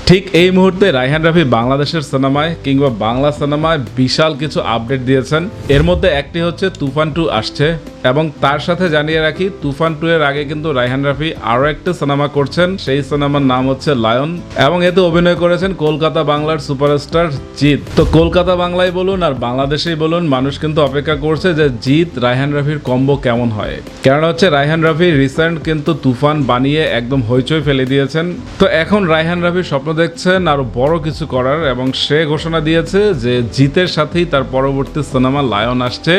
ঠিক এই মুহূর্তে রায়হান রাফি বাংলাদেশের সিনেমায় কিংবা বাংলা সিনেমায় বিশাল কিছু আপডেট দিয়েছেন। এর মধ্যে একটি হচ্ছে তুফান 2 আসছে, এবং তার সাথে জানিয়ে রাখি তুফান 2 এর আগে কিন্তু রায়হান রাফি আরো একটা সিনেমা করছেন, সেই সিনেমার নাম হচ্ছে লায়ন, এবং এতে অভিনয় করেছেন কলকাতা বাংলার সুপারস্টার জিৎ। তো কলকাতা বাংলায় বলুন আর বাংলাদেশেই বলুন, মানুষ কিন্তু অপেক্ষা করছে যে জিৎ রায়হান রাফির কম্বো কেমন হয়। কারণ হচ্ছে রায়হান রাফি রিসেন্ট কিন্তু তুফান বানিয়ে একদম হইচই ফেলে দিয়েছেন। তো এখন রায়হান রাফির স্বপ্ন দেখছেন আরো বড় কিছু করার, এবং সে ঘোষণা দিয়েছে যে জিতের সাথেই তার পরবর্তী সিনেমা লায়ন আসছে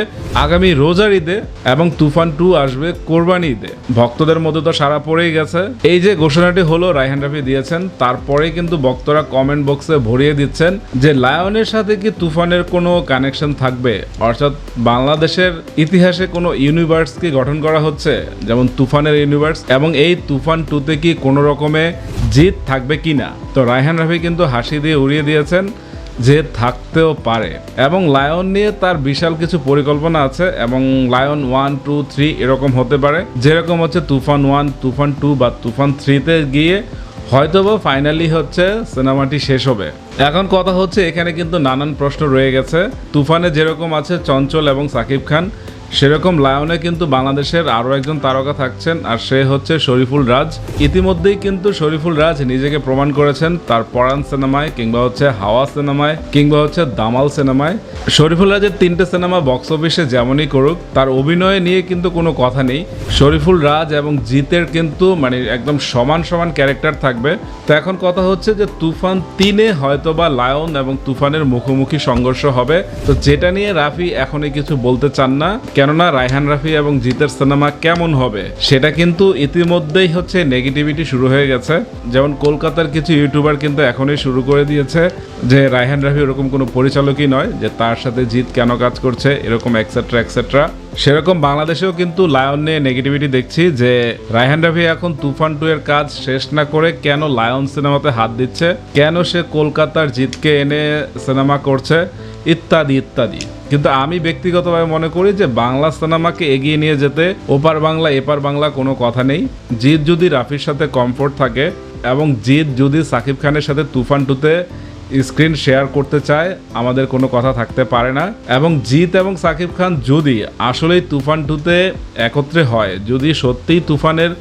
আগামী রোজার ঈদে, এবং তুফান 2 আসবে কোরবানি ঈদে। ভক্তদের মধ্যে তো সারা পড়েই গেছে। এই যে ঘোষণাটি হলো রায়হান রাফি দিয়েছেন, তারপরেই কিন্তু ভক্তরা কমেন্ট বক্সে ভরিয়ে দিচ্ছেন যে লায়নের সাথে কি তুফানের কোনো কানেকশন থাকবে, অর্থাৎ বাংলাদেশের ইতিহাসে কোনো ইউনিভার্স কি গঠন করা হচ্ছে যেমন তুফানের ইউনিভার্স, এবং এই তুফান 2তে কি কোনো রকমে জিত থাকবে কিনা। তো রায়হান রাফি কিন্তু হাসি দিয়ে উড়িয়ে দিয়েছেন যে থাকতেও পারে, এবং লায়ন নিয়ে তার বিশাল কিছু পরিকল্পনা আছে, এবং লায়ন 1, 2, 3 এরকম হতে পারে, যেরকম হচ্ছে তুফান 1, তুফান 2 বা তুফান 3-তে গিয়ে হয়তোবা ফাইনালি হচ্ছে সিনেমাটি শেষ হবে। এখন কথা হচ্ছে এখানে কিন্তু নানান প্রশ্ন রয়ে গেছে। তুফানে যেরকম আছে চঞ্চল এবং সাকিব খান, সেরকম লায়নে কিন্তু বাংলাদেশের আরও একজন তারকা থাকছেন, আর সে হচ্ছে শরীফুল রাজ। ইতিমধ্যেই কিন্তু শরীফুল রাজ নিজেকে প্রমাণ করেছেন তার পরাণ সিনেমায়, কিংবা হচ্ছে হাওয়া সিনেমায়, কিংবা হচ্ছে দামাল সিনেমায়। শরীফুল রাজের 3টে সিনেমা বক্স অফিসে যেমনই করুক, তার অভিনয় নিয়ে কিন্তু কোনো কথা নেই। শরীফুল রাজ এবং জিতের কিন্তু মানে একদম সমান সমান ক্যারেক্টার থাকবে। তো এখন কথা হচ্ছে যে তুফান 3-এ হয়তোবা লায়ন এবং তুফানের মুখোমুখি সংঘর্ষ হবে। তো যেটা নিয়ে রাফি এখনই কিছু বলতে চান না, কেননা রায়হান রাফি এবং জিতের সিনেমা কেমন হবে সেটা কিন্তু ইতিমধ্যেই হচ্ছে নেগেটিভিটি শুরু হয়ে গেছে। যেমন কলকাতার কিছু ইউটিউবার কিন্তু এখনই শুরু করে দিয়েছে যে রায়হান রাফি এরকম কোনো পরিচালকই নয়, যে তার সাথে জিত কেন কাজ করছে এরকম এক্সেট্রা এক্সেট্রা। সেরকম বাংলাদেশেও কিন্তু লায়ন নিয়ে নেগেটিভিটি দেখছি যে রায়হান রাফি এখন তুফান 2 এর কাজ শেষ না করে কেন লায়ন সিনেমাতে হাত দিচ্ছে, কেন সে কলকাতার জিতকে এনে সিনেমা করছে, ইত্যাদি ইত্যাদি। কিন্তু আমি ব্যক্তিগতভাবে মনে করি যে বাংলা সিনেমাকে এগিয়ে নিয়ে যেতে ওপার বাংলা এপার বাংলা কোনো কথা নেই। জিৎ যদি রাফির সাথে কমফোর্ট থাকে, এবং জিৎ যদি সাকিব খানের সাথে তুফান 2-তে স্ক্রিন শেয়ার করতে চায়, আমাদের কোনো কথা থাকতে পারে না। এবং জিৎ এবং সাকিব খান যদি আসলেই তুফান 2-তে একত্রে হয়, যদি সত্যিই তুফানের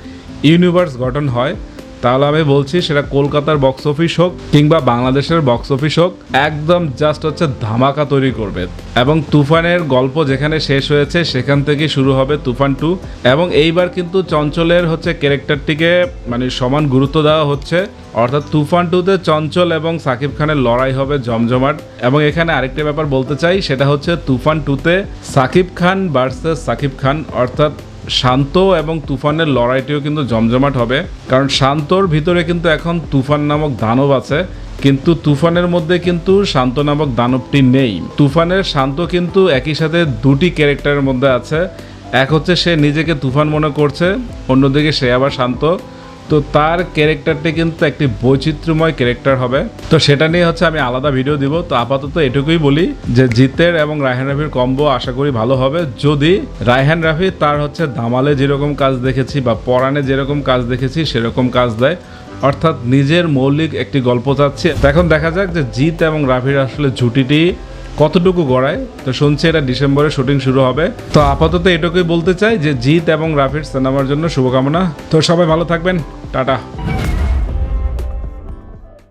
ইউনিভার্স গঠন হয়, তাহলে আমি বলছি সেটা কলকাতার বক্স অফিস হোক কিংবা বাংলাদেশের বক্স অফিস হোক, একদম জাস্ট হচ্ছে ধামাকা তৈরি করবে। এবং তুফানের গল্প যেখানে শেষ হয়েছে সেখান থেকে শুরু হবে তুফান 2, এবং এইবার কিন্তু চঞ্চলের হচ্ছে ক্যারেক্টারটিকে মানে সমান গুরুত্ব দেওয়া হচ্ছে। অর্থাৎ তুফান 2-তে চঞ্চল এবং সাকিব খানের লড়াই হবে জমজমাট। এবং এখানে আরেকটা ব্যাপার বলতে চাই, সেটা হচ্ছে তুফান 2-তে সাকিব খান ভার্সেস সাকিব খান, অর্থাৎ শান্ত এবং তুফানের লড়াইটিও কিন্তু জমজমাট হবে। কারণ শান্তর ভিতরে কিন্তু এখন তুফান নামক দানব আছে, কিন্তু তুফানের মধ্যে কিন্তু শান্ত নামক দানবটি নেই। তুফানের শান্ত কিন্তু একই সাথে দুটি ক্যারেক্টারের মধ্যে আছে, এক হচ্ছে সে নিজেকে তুফান মনে করছে, অন্যদিকে সে আবার শান্ত। তো তার ক্যারেক্টারটি কিন্তু একটি বৈচিত্র্যময় ক্যারেক্টার হবে। তো সেটা নিয়ে হচ্ছে আমি আলাদা ভিডিও দিব। তো আপাতত এটুকুই বলি যে জিতের এবং রায়হান রাফির কম্বো আশা করি ভালো হবে, যদি রায়হান রাফি তার হচ্ছে দামালে যেরকম কাজ দেখেছি বা পরাণে যেরকম কাজ দেখেছি সেরকম কাজ দেয়, অর্থাৎ নিজের মৌলিক একটি গল্প চাচ্ছে। এখন দেখা যাক যে জিত এবং রাফির আসলে জুটিটি কতটুকু গড়ায়। তো শুনছি এটা ডিসেম্বরে শুটিং শুরু হবে। তো আপাতত এটুকুই বলতে চাই যে জিত এবং রাফির সিনেমার জন্য শুভকামনা। তো সবাই ভালো থাকবেন, টাটা।